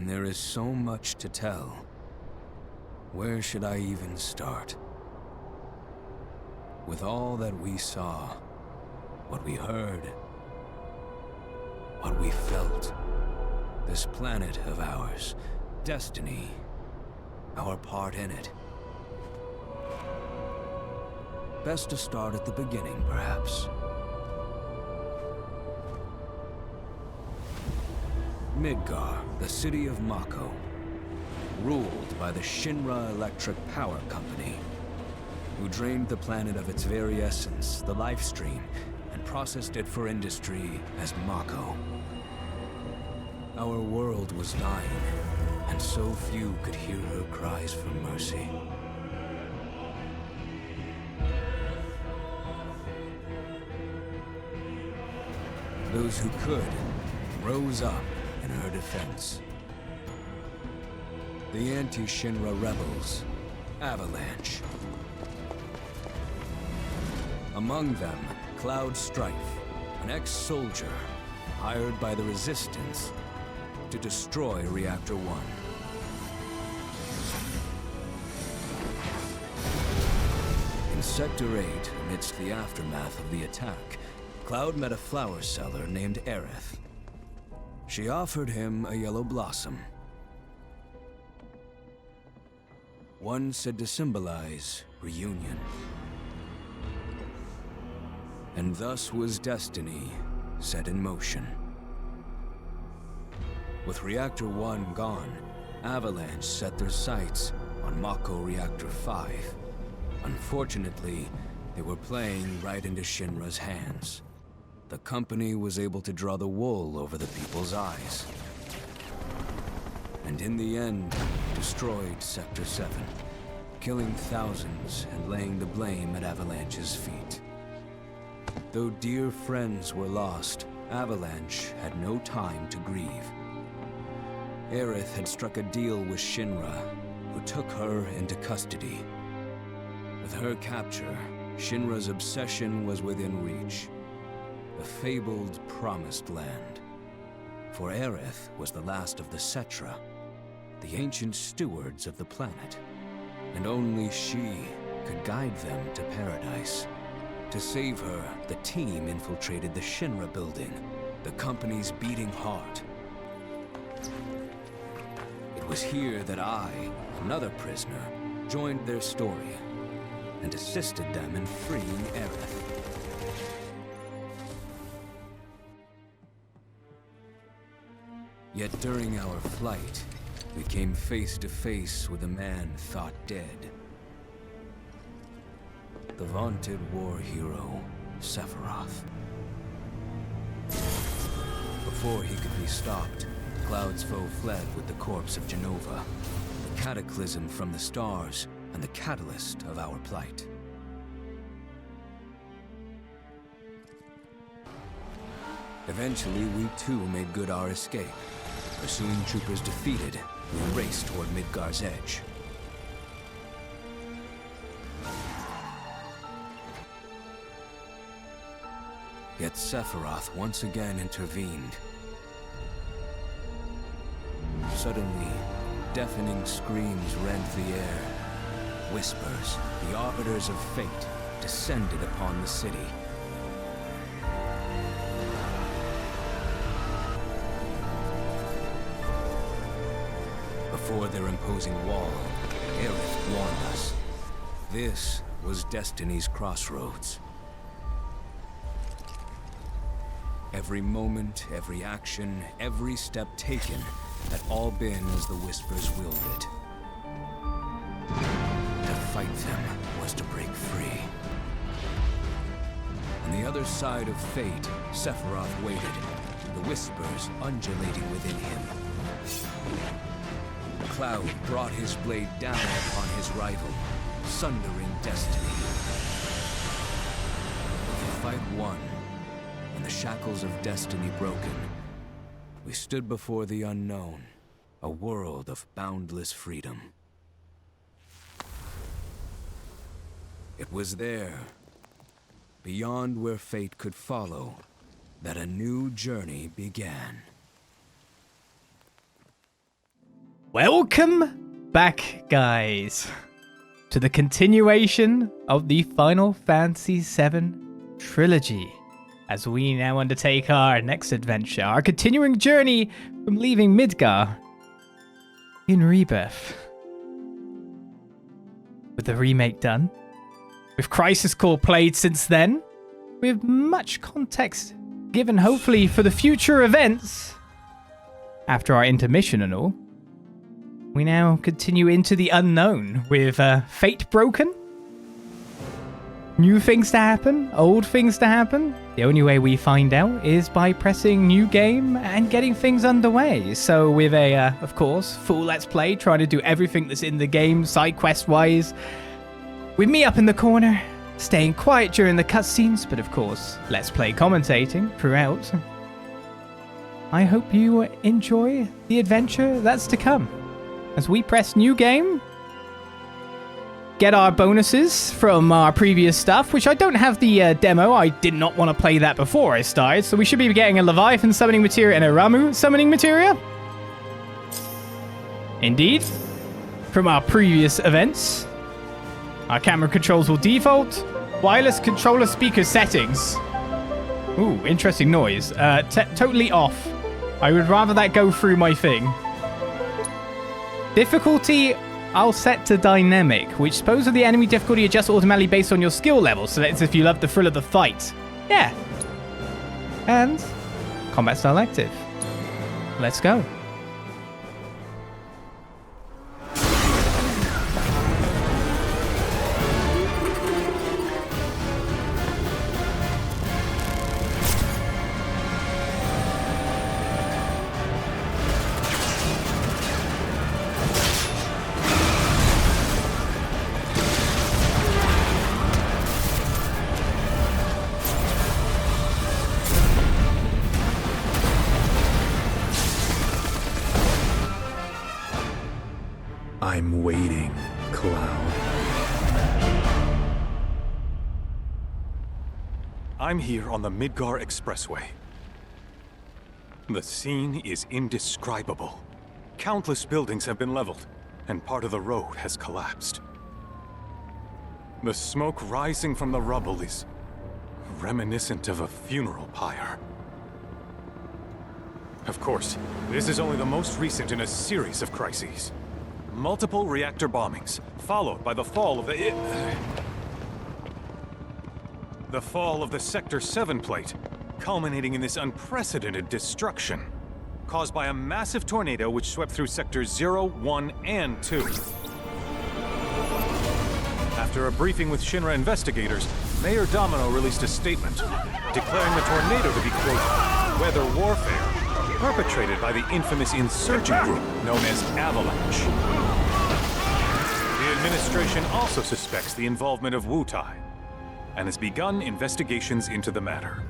and there is so much to tell. Where should I even start? With all that we saw, what we heard, what we felt, this planet of ours, destiny, our part in it. Best to start at the beginning, perhaps. Midgar, the city of Mako, ruled by the Shinra Electric Power Company, who drained the planet of its very essence, the life stream, and processed it for industry as Mako. Our world was dying, and so few could hear her cries for mercy. Those who could rose up in her defense. The anti-Shinra rebels, Avalanche. Among them, Cloud Strife, an ex-soldier hired by the Resistance to destroy Reactor 1. In Sector 8, amidst the aftermath of the attack, Cloud met a flower seller named Aerith. She offered him a yellow blossom. One said to symbolize reunion. And thus was destiny set in motion. With Reactor 1 gone, Avalanche set their sights on Mako Reactor 5. Unfortunately, they were playing right into Shinra's hands. The company was able to draw the wool over the people's eyes. And in the end, destroyed Sector 7, killing thousands and laying the blame at Avalanche's feet. Though dear friends were lost, Avalanche had no time to grieve. Aerith had struck a deal with Shinra, who took her into custody. With her capture, Shinra's obsession was within reach. The fabled Promised Land. For Aerith was the last of the Cetra, the ancient stewards of the planet, and only she could guide them to paradise. To save her, the team infiltrated the Shinra building, the company's beating heart. It was here that I, another prisoner, joined their story and assisted them in freeing Aerith. Yet during our flight, we came face to face with a man thought dead. The vaunted war hero, Sephiroth. Before he could be stopped, Cloud's foe fled with the corpse of Genova, the cataclysm from the stars and the catalyst of our plight. Eventually, we too made good our escape. Pursuing troopers defeated, we raced toward Midgar's edge. Yet Sephiroth once again intervened. Suddenly, deafening screams rent the air. Whispers, the arbiters of fate, descended upon the city. Before their imposing wall, Aerith warned us. This was Destiny's crossroads. Every moment, every action, every step taken had all been as the Whispers willed it. To fight them was to break free. On the other side of fate, Sephiroth waited, the Whispers undulating within him. Cloud brought his blade down upon his rival, sundering destiny. With the fight won, and the shackles of destiny broken, we stood before the unknown, a world of boundless freedom. It was there, beyond where fate could follow, that a new journey began. Welcome back, guys, to the continuation of the Final Fantasy VII trilogy, as we now undertake our next adventure, our continuing journey from leaving Midgar in Rebirth. With the remake done, with Crisis Core played since then, with much context given hopefully for the future events after our intermission and all, we now continue into the unknown with fate broken. New things to happen, old things to happen. The only way we find out is by pressing new game and getting things underway. So with a, of course, full let's play, trying to do everything that's in the game, side quest wise. With me up in the corner, staying quiet during the cutscenes, but of course, let's play commentating throughout. I hope you enjoy the adventure that's to come. As we press new game, get our bonuses from our previous stuff, which I don't have the demo. I did not want to play that before I started, so we should be getting a Leviathan summoning materia and a Ramu summoning materia. Indeed, from our previous events. Our camera controls will default. Wireless controller speaker settings. Ooh, interesting noise. Totally off. I would rather that go through my thing. Difficulty, I'll set to dynamic, which supposes the enemy difficulty adjusts automatically based on your skill level, so that's if you love the thrill of the fight. Yeah. And combat style active. Let's go. I'm waiting, Cloud. I'm here on the Midgar Expressway. The scene is indescribable. Countless buildings have been leveled, and part of the road has collapsed. The smoke rising from the rubble is reminiscent of a funeral pyre. Of course, this is only the most recent in a series of crises. Multiple reactor bombings, followed by the fall of the Sector 7 plate, culminating in this unprecedented destruction, caused by a massive tornado which swept through Sectors 0, 1, and 2. After a briefing with Shinra investigators, Mayor Domino released a statement, declaring the tornado to be, quote, weather warfare, perpetrated by the infamous insurgent group known as Avalanche. The administration also suspects the involvement of Wutai, and has begun investigations into the matter.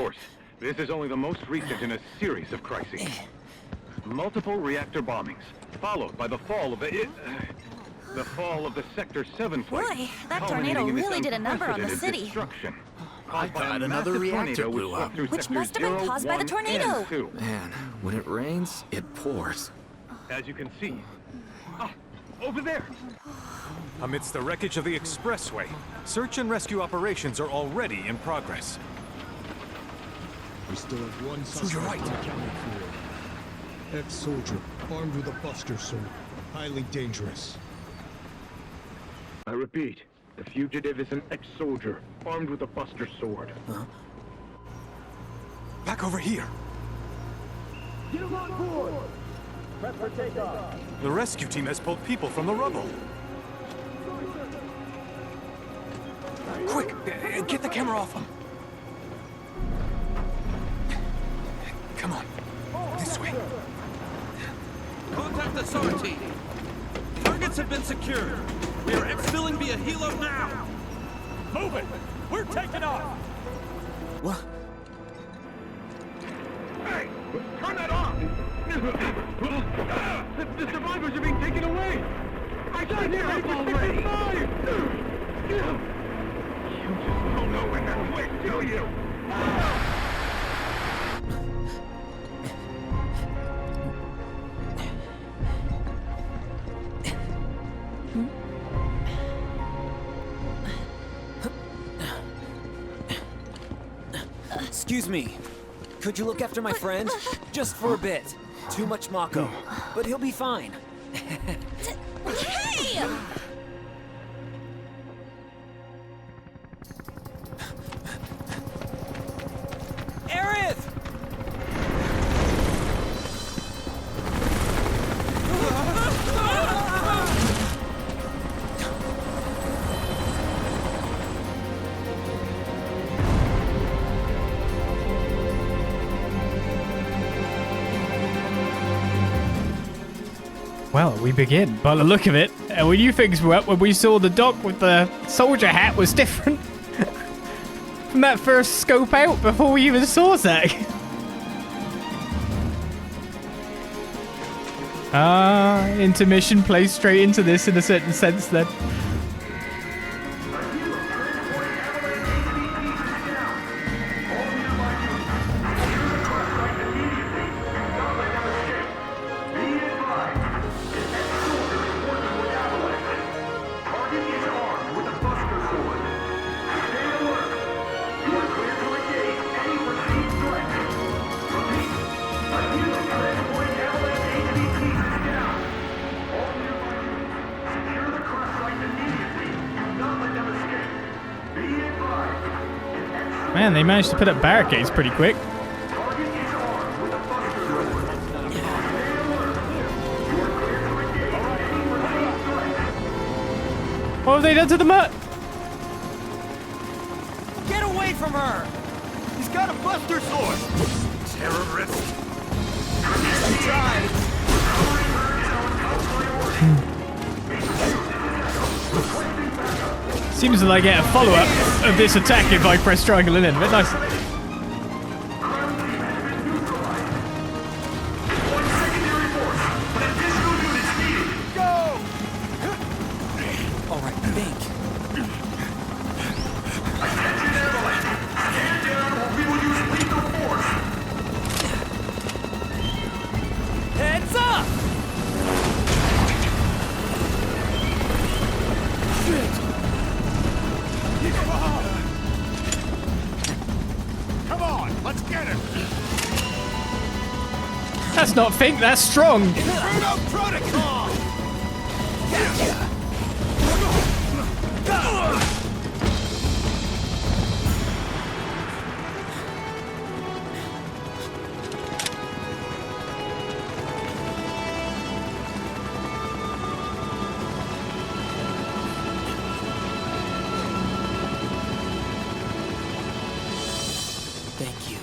course. This is only the most recent in a series of crises. Multiple reactor bombings, followed by the fall of the Sector 7 flight. Boy, that tornado really did a number on the city. I thought another reactor blew up. Which must have been caused by the tornado. Man, when it rains, it pours. As you can see. Over there! Amidst the wreckage of the expressway, search and rescue operations are already in progress. We still have one So you're right. Ex-soldier, armed with a buster sword. Highly dangerous. I repeat, the fugitive is an ex-soldier, armed with a buster sword. Back over here! Get him on board! Prep for takeoff! The rescue team has pulled people from the rubble. Quick! Get the camera off them! Come on. This way. Contact the SAR team. Targets have been secured. We are exfilling via helo now. Move it! We're taking off! What? Hey! Turn that off! The survivors are being taken away! I can't hear it already! You just don't know when they're quick, do you? Excuse me. Could you look after my friend? Just for a bit. Too much Mako. But he'll be fine. Hey! Aerith! Well, we begin by the look of it. And we knew things were up when we saw the doc with the soldier hat was different from that first scope out before we even saw Zack. Intermission plays straight into this in a certain sense then. Man, they managed to put up barricades pretty quick. What have they done to the mutt? Get away from her! He's got a buster sword! Terrorist! He tried. Seems that I get a follow-up of this attack if I press triangle in. But nice. All right, think. Heads up! Come on, let's get him! That's not think, that's strong. Inferno Protocol! Thank you.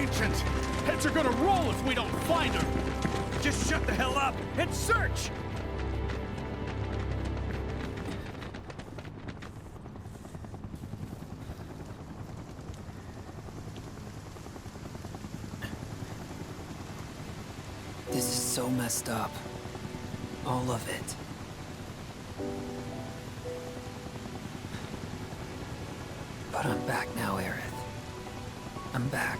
ancient. Heads are gonna roll if we don't find her. Just shut the hell up and search! This is so messed up. All of it. But I'm back now, Aerith. I'm back.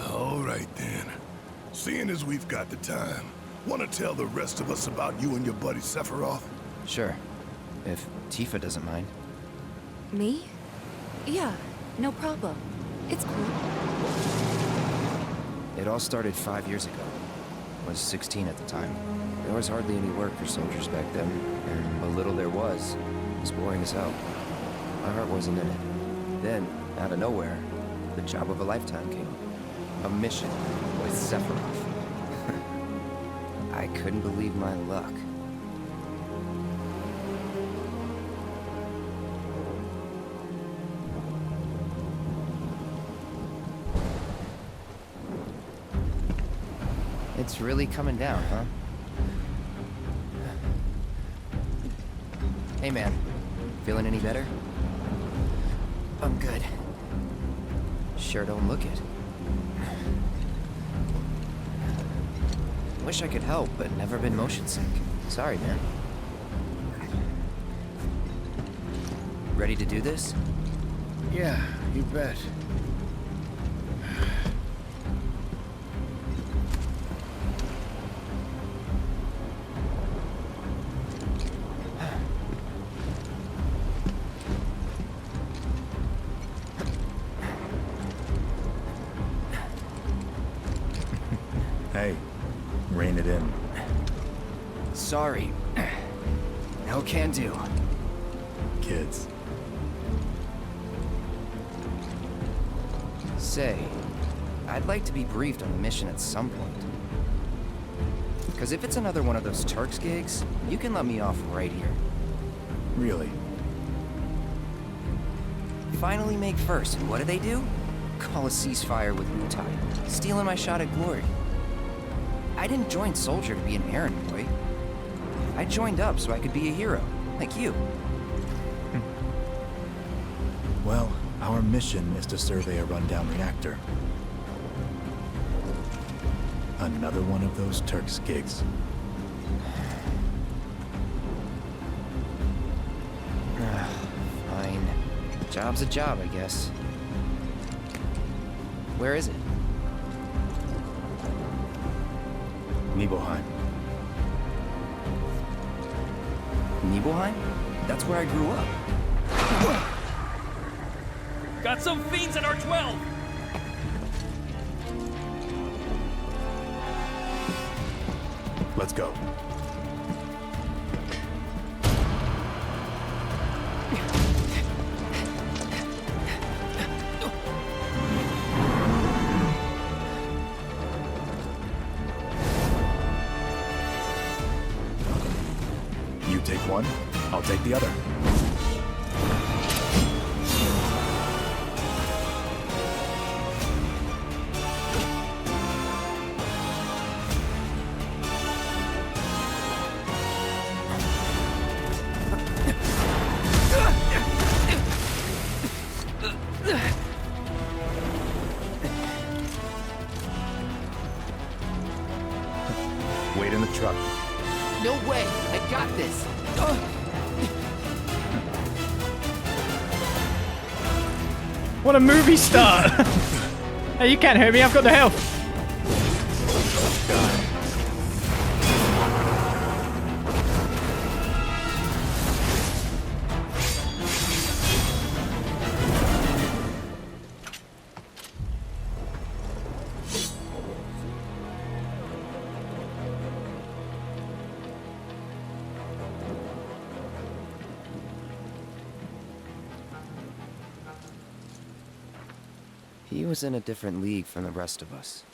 All right then. Seeing as we've got the time, want to tell the rest of us about you and your buddy Sephiroth? Sure. If Tifa doesn't mind. Me? Yeah, no problem. It's cool. It all started 5 years ago. I was 16 at the time. There was hardly any work for soldiers back then, and what little there was boring as hell. My heart wasn't in it. Then, out of nowhere, the job of a lifetime came. A mission with Sephiroth. I couldn't believe my luck. It's really coming down, huh? Hey man, feeling any better? I'm good. Sure don't look it. Wish I could help, but never been motion sick. Sorry, man. Ready to do this? Yeah, you bet. Hey, rein it in. Sorry. No can do. Kids. Say, I'd like to be briefed on the mission at some point. Because if it's another one of those Turks gigs, you can let me off right here. Really? Finally make first, and what do? Call a ceasefire with Wutai, stealing my shot at glory. I didn't join Soldier to be an errand boy. I joined up so I could be a hero, like you. Well, our mission is to survey a rundown reactor. Another one of those Turks gigs. Fine. Job's a job, I guess. Where is it? Nibelheim. Nibelheim? That's where I grew up. Got some fiends at R12! Let's go. You take one, I'll take the other. Wait in the truck. No way! I got this! What a movie star! Hey, you can't hurt me. I've got the health. He was in a different league from the rest of us.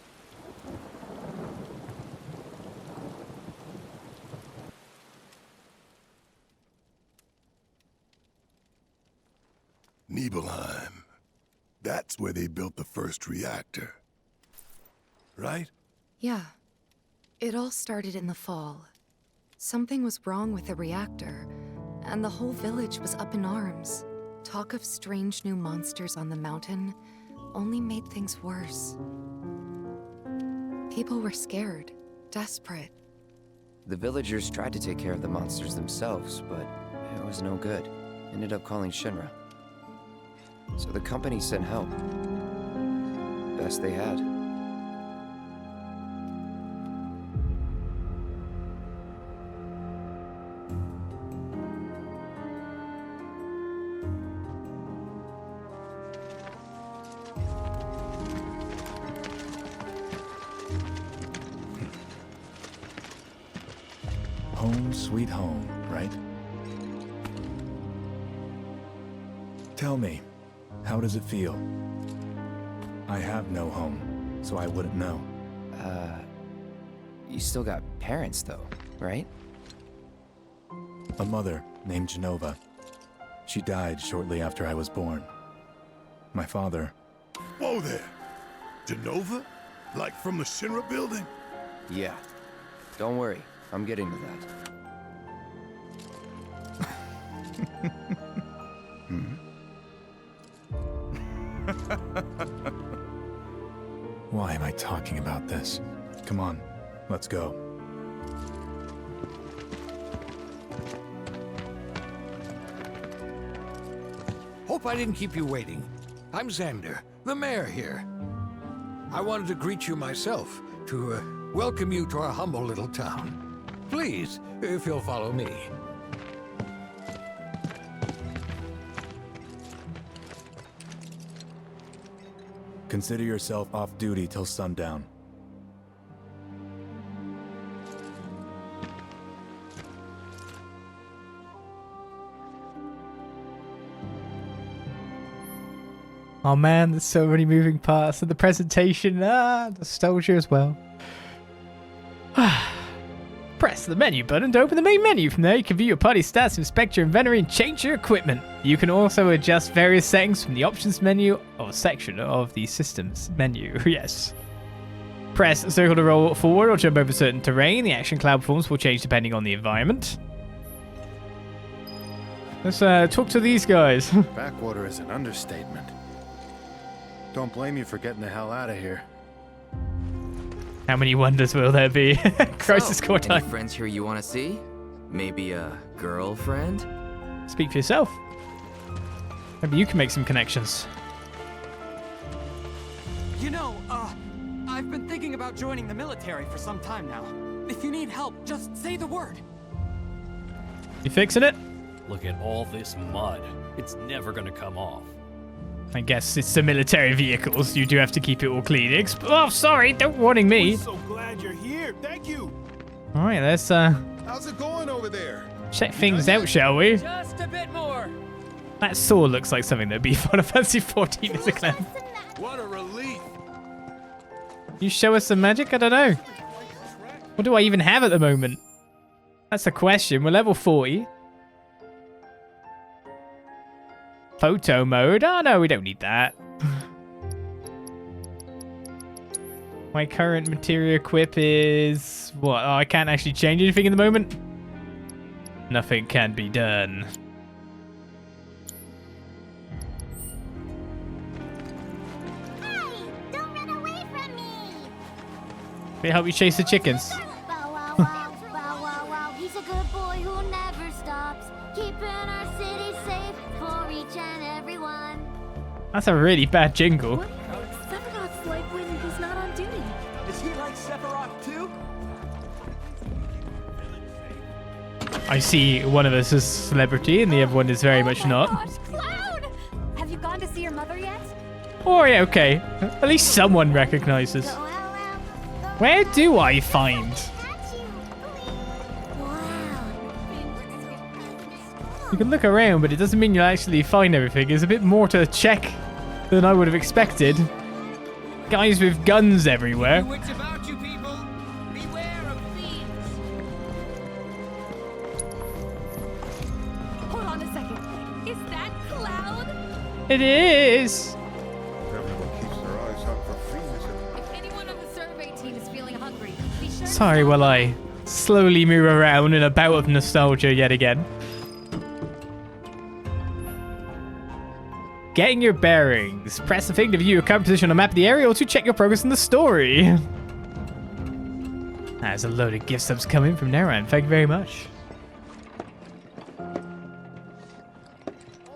Nibelheim. That's where they built the first reactor. Right? Yeah. It all started in the fall. Something was wrong with the reactor, and the whole village was up in arms. Talk of strange new monsters on the mountain only made things worse. People were scared, desperate. The villagers tried to take care of the monsters themselves, but it was no good. Ended up calling Shinra. So the company sent help. Best they had. Home sweet home, right? Tell me, how does it feel? I have no home, so I wouldn't know. You still got parents though, right? A mother named Genova. She died shortly after I was born. My father... Whoa there! Genova? Like from the Shinra building? Yeah. Don't worry, I'm getting to that. Why am I talking about this? Come on, let's go. Hope I didn't keep you waiting. I'm Xander, the mayor here. I wanted to greet you myself, to welcome you to our humble little town. Please, if you'll follow me. Consider yourself off duty till sundown. Oh man, there's so many moving parts of the presentation. Nostalgia as well. Press the menu button to open the main menu. From there, you can view your party stats, inspect your inventory, and change your equipment. You can also adjust various settings from the options menu or section of the systems menu. Yes. Press circle to roll forward or jump over certain terrain. The action cloud forms will change depending on the environment. Let's talk to these guys. Backwater is an understatement. Don't blame you for getting the hell out of here. How many wonders will there be? Crisis core time. Any friends here you want to see? Maybe a girlfriend? Speak for yourself. Maybe you can make some connections. You know, I've been thinking about joining the military for some time now. If you need help, just say the word. You fixing it? Look at all this mud. It's never gonna come off. I guess it's the military vehicles. You do have to keep it all clean. Oh, sorry, don't warning me. We're so glad you're here. Thank you. All right, let's How's it going over there? check things out, shall we? Just a bit more. That sword looks like something that'd be Final Fantasy 14 as a clan. What a relief. You show us some magic? I don't know. What do I even have at the moment? That's the question. We're level 40. Photo mode? Oh no, we don't need that. My current material equip is... what? Oh, I can't actually change anything in the moment? Nothing can be done. Hey, don't run away from me! Can I help you chase the chickens? Bow wow wow, bow wow wow. He's a good boy who never stops, keeping our city safe for each and everyone. That's a really bad jingle. Sephiroth's like Is he like Sephiroth too? I see one of us is celebrity and the other one is very much not. Gosh, Cloud! Have you gone to see your mother yet? Oh, yeah, okay. At least someone recognizes. Where do I find? You can look around, but it doesn't mean you'll actually find everything. There's a bit more to check than I would have expected. Guys with guns everywhere. What's about you people? Beware of fiends. Hold on a second. Is that Cloud? It is. Everyone keeps their eyes out for fiends. If anyone on the survey team is feeling hungry, be sure. Sorry while I slowly move around in a bout of nostalgia yet again. Getting your bearings. Press the thing to view your current position on the map of the area or to check your progress in the story. There's a load of gift subs coming from Naran. Thank you very much.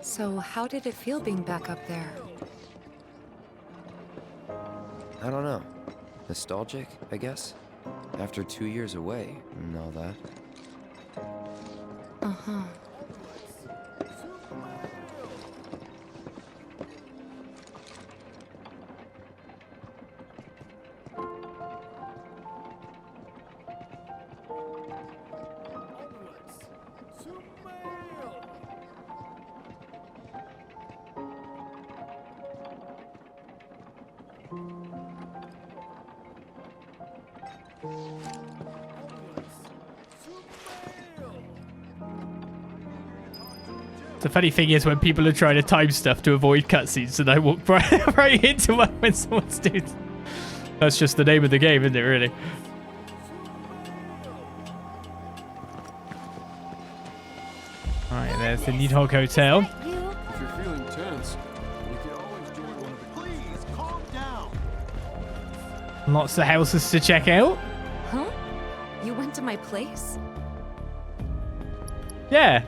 So, how did it feel being back up there? I don't know. Nostalgic, I guess? After 2 years away and all that. Uh-huh. The funny thing is when people are trying to time stuff to avoid cutscenes and I walk right into one when someone's doing... That's just the name of the game, isn't it, really? Alright, there's the Nidhogg Hotel. If you're feeling tense, we could always join one of the... Please, calm down. Lots of houses to check out. Huh? You went to my place? Yeah.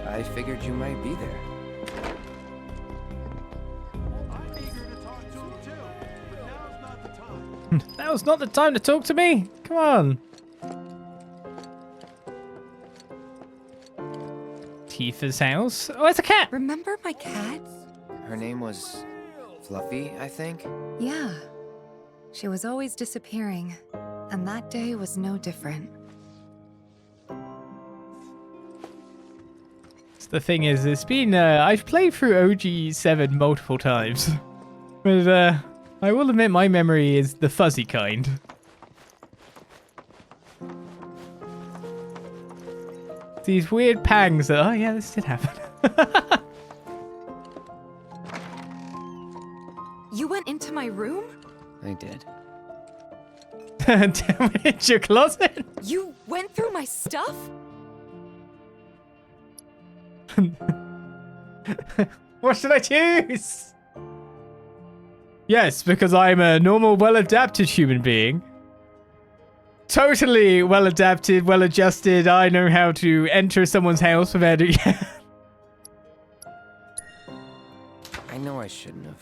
I figured you might be there. I'm eager to talk to him too, but now's not the time. Now's not the time to talk to me. Come on. Tifa's house. Oh, it's a cat. Remember my cat? Her name was Fluffy, I think? Yeah. She was always disappearing, and that day was no different. The thing is, it's been, I've played through OG7 multiple times. But, I will admit my memory is the fuzzy kind. These weird pangs that, oh yeah, this did happen. You went into my room? I did. Into your closet? You went through my stuff? What should I choose? Yes, because I'm a normal, well-adapted human being. Totally well-adapted, well-adjusted. I know how to enter someone's house without it. I know I shouldn't have.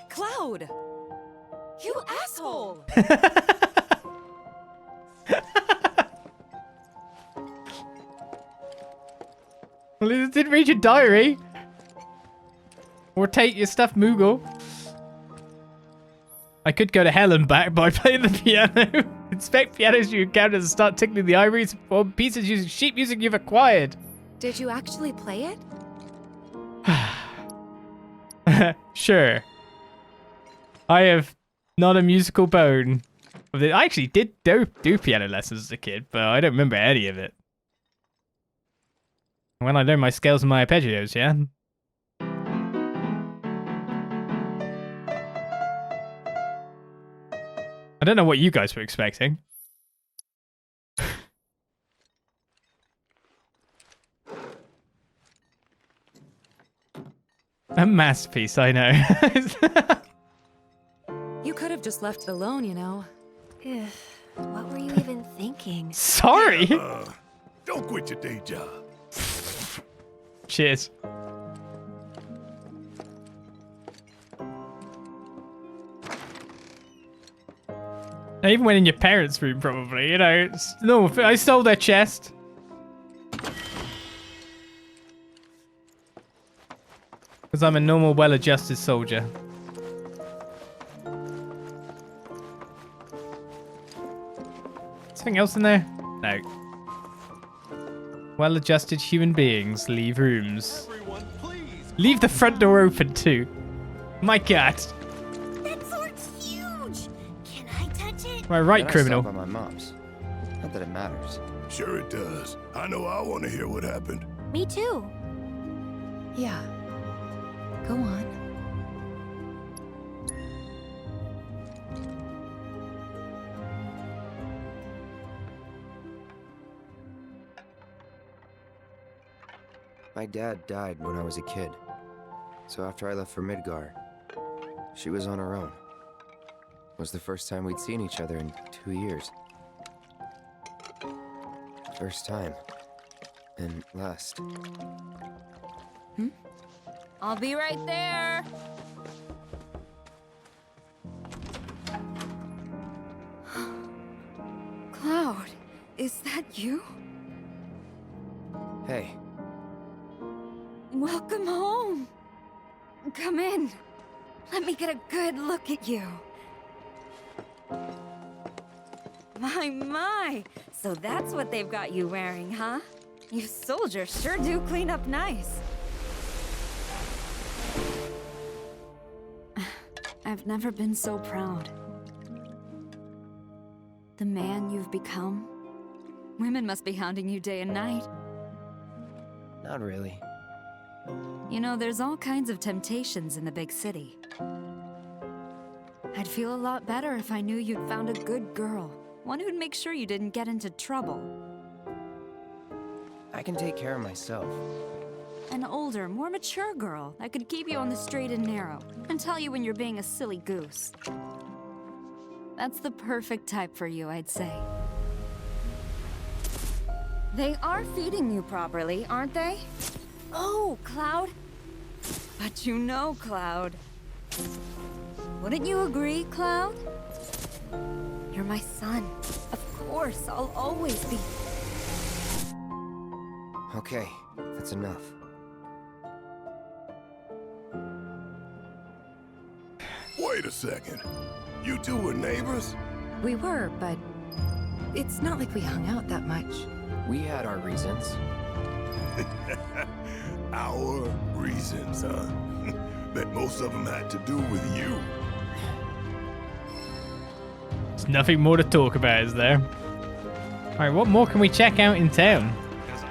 Cloud! You asshole! Well, it didn't read your diary. Or take your stuffed Moogle. I could go to hell and back by playing the piano. Inspect pianos you encounter and start tickling the ivories for pieces using sheet music you've acquired. Did you actually play it? Sure. I have not a musical bone. I actually did do piano lessons as a kid, but I don't remember any of it. When I learned my scales and my arpeggios, yeah? I don't know what you guys were expecting. A masterpiece, I know. You could have just left it alone, you know. What were you even thinking? Sorry? Don't quit your day job. Cheers. I even went in your parents' room, probably. You know, it's normal. I stole their chest. Because I'm a normal, well-adjusted soldier. Something else in there? No. Well-adjusted human beings leave rooms. Leave the front door open too. My God. That sword's huge. Can I touch it? Am I right, Then criminal? I stop by my mom's. Not that it matters. Sure it does. I know I want to hear what happened. Me too. Yeah. Go on. My dad died when I was a kid. So after I left for Midgar, she was on her own. It was the first time we'd seen each other in 2 years. First time. And last. I'll be right there. Cloud, is that you? Hey. Welcome home. Come in. Let me get a good look at you. My. So that's what they've got you wearing, huh? You soldiers sure do clean up nice. I've never been so proud. The man you've become. Women must be hounding you day and night. Not really. You know, there's all kinds of temptations in the big city. I'd feel a lot better if I knew you'd found a good girl. One who'd make sure you didn't get into trouble. I can take care of myself. An older, more mature girl that could keep you on the straight and narrow and tell you when you're being a silly goose. That's the perfect type for you, I'd say. They are feeding you properly, aren't they? Oh, Cloud. But you know, Cloud. Wouldn't you agree, Cloud? You're my son. Of course, I'll always be. Okay, that's enough. Wait a second. You two were neighbors? We were, but it's not like we hung out that much. We had our reasons. Our reasons, huh? Bet most of them had to do with you. There's nothing more to talk about, is there? Alright, what more can we check out in town?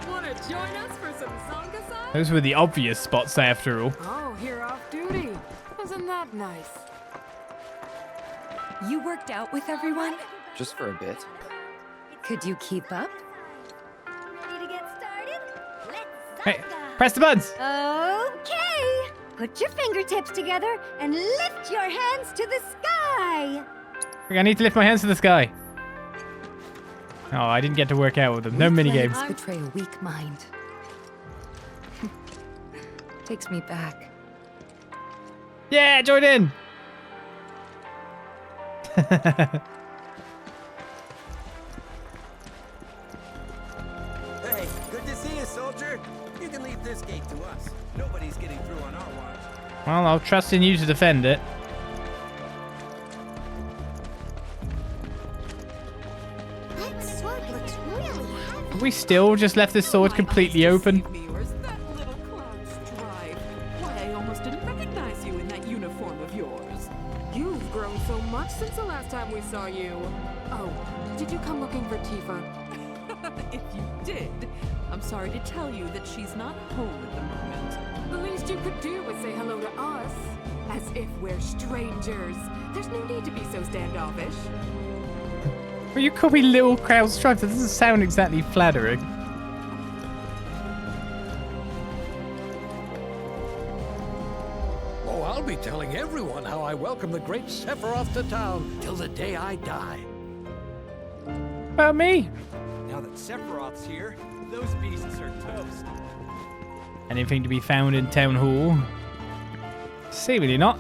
Wanna join us for some Sangha-san? Those were the obvious spots, after all. Oh, you're off duty. Wasn't that nice? You worked out with everyone? Just for a bit. Could you keep up? Ready to get started? Let's Hey, press the buttons! Okay. Put your fingertips together and lift your hands to the sky. I need to lift my hands to the sky. Oh, I didn't get to work out with them. No minigames. Legs betray a weak mind. Takes me back. Yeah, join in! Hey, good to see you, soldier. You can leave this gate to us. Nobody's getting through on our watch. Well, I'll trust in you to defend it. That sword looks really heavy. Have we still just left this sword completely open? Or is that little Cloud Strive? Why, I almost didn't recognize you in that uniform of yours. You've grown so much since the last time we saw you. Oh, did you come looking for Tifa? If you did, I'm sorry to tell you that she's not home at the moment. The least you could do was say hello to us, as if we're strangers. There's no need to be so standoffish. Well, you call me little Cloud Strife. That doesn't sound exactly flattering. Oh, I'll be telling everyone how I welcome the great Sephiroth to town till the day I die. About me? Now that Sephiroth's here, those beasts are toast. Anything to be found in Town Hall? Seemingly not.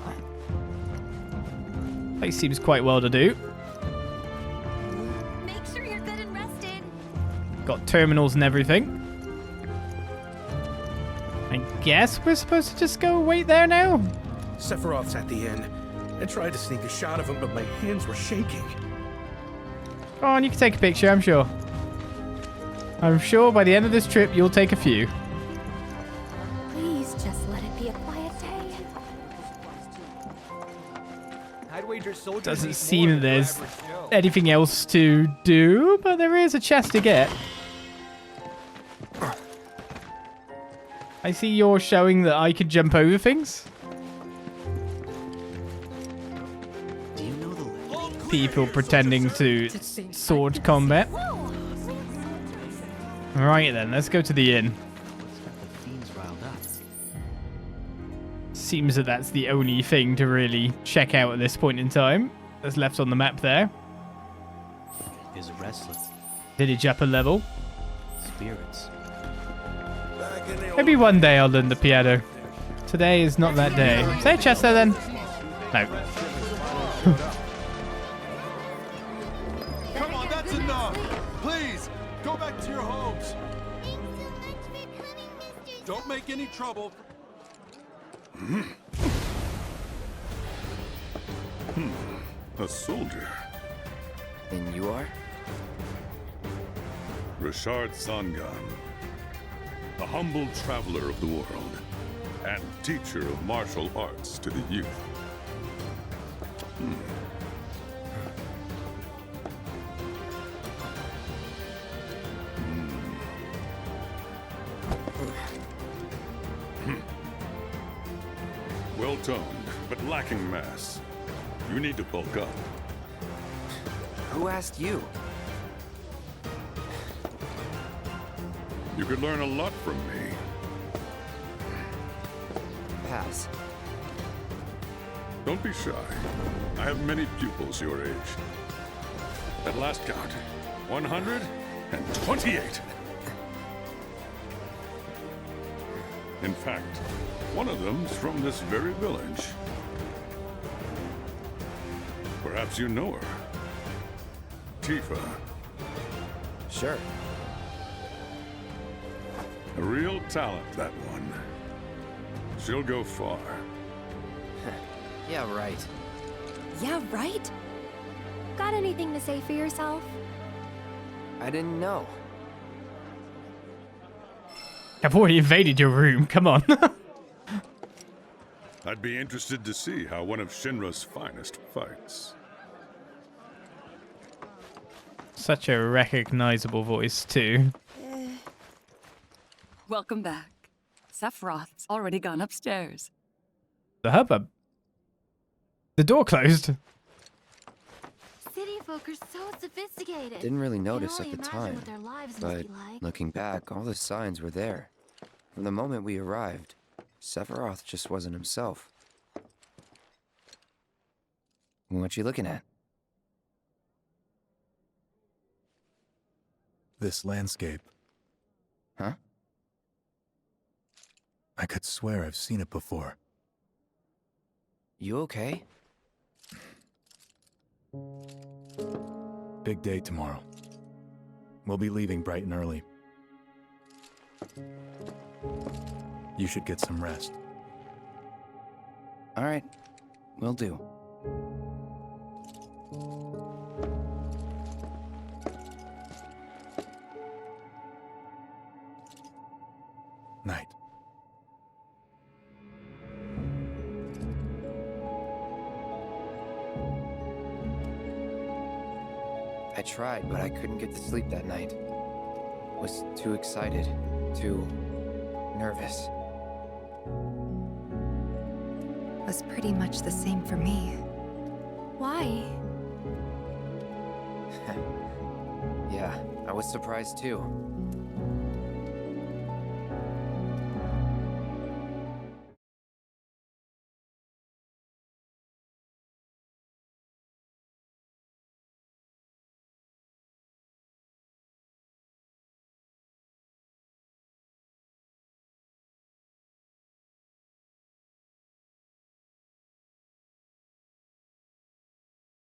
Place seems quite well to do. Make sure you're good and rested. Got terminals and everything. I guess we're supposed to just go wait there now? Sephiroth's at the inn. I tried to sneak a shot of him, but my hands were shaking. Go on, you can take a picture, I'm sure. I'm sure by the end of this trip, you'll take a few. Please just let it be a quiet day. Doesn't seem that there's anything else to do, but there is a chest to get. I see you're showing that I could jump over things. People pretending to sword combat. Right then, let's go to the inn. Seems that that's the only thing to really check out at this point in time. That's left on the map there. Is restless. Village upper level. Spirits. Maybe one day I'll learn the piano. Today is not that day. Say chest there then. No. Come on, that's enough. Please, go back to your homes. Don't make any trouble. A soldier. And you are? Richard Sangan. A humble traveler of the world. And teacher of martial arts to the youth. Well-toned, but lacking mass. You need to bulk up. Who asked you? You could learn a lot from me. Pass. Don't be shy. I have many pupils your age. At last count, 128. In fact, one of them's from this very village. Perhaps you know her. Tifa. Sure. A real talent, that one. She'll go far. Yeah, right. Yeah, right? Got anything to say for yourself? I didn't know. I've already invaded your room. Come on. I'd be interested to see how one of Shinra's finest fights. Such a recognizable voice, too. Welcome back. Sephiroth's already gone upstairs. The hubbub. The door closed. City folk are so sophisticated. Didn't really Can notice only at the imagine time, what their lives must but be like. looking back, all the signs were there. From the moment we arrived, Sephiroth just wasn't himself. What you looking at? This landscape. Huh? I could swear I've seen it before. You okay? Big day tomorrow. We'll be leaving bright and early. You should get some rest. All right, will do. Night. I tried, but I couldn't get to sleep that night. Was too excited, too nervous. Was pretty much the same for me. Why? Yeah, I was surprised too.